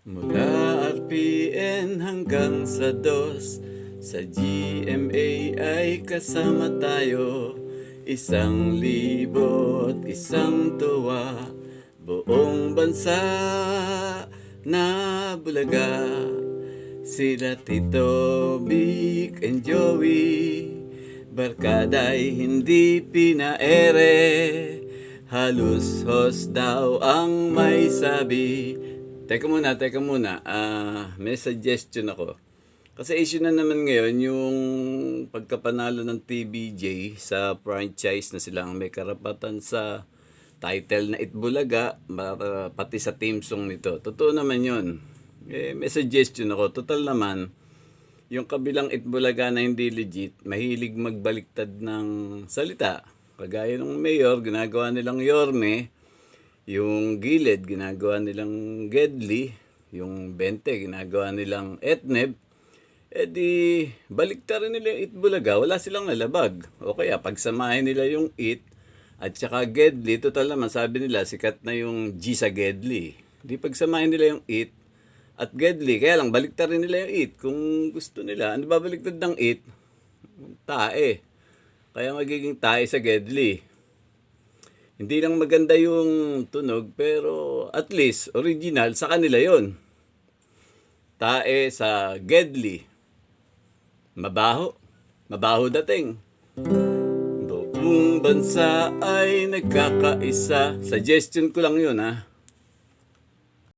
Mula RPN hanggang sa DOS, sa GMA ay kasama tayo. 1,001 tuwa, buong bansa na bulaga. Sila Tito, Vic, and Joey, barkada'y hindi pinaere. Halos host daw ang may sabi. Teka muna. May suggestion ako. Kasi issue na naman ngayon yung pagkapanalo ng TBJ sa franchise na silang may karapatan sa title na Itbulaga, pati sa team song nito. Totoo naman yun. May suggestion ako. Total naman, yung kabilang Itbulaga na hindi legit, mahilig magbaliktad ng salita. Kagaya ng mayor, ginagawa nilang Yorme. Yung gilid, ginagawa nilang Gedli. Yung 20, ginagawa nilang Etneb. Di, baliktarin nila yung Itbulaga, wala silang nalabag. O kaya, pagsamahin nila yung It at saka Gedli, total naman, sabi nila, sikat na yung G sa Gedli. Di, pagsamahin nila yung It at Gedli, kaya lang, baliktarin nila yung It. Kung gusto nila, ano ba baliktad ng It? Tae. Kaya magiging tae sa Gedli. Hindi lang maganda yung tunog, pero at least original sa kanila yon. Tae sa Gedli. Mabaho. Mabaho dating. Buong bansa ay nagkakaisa. Suggestion ko lang yun, ha.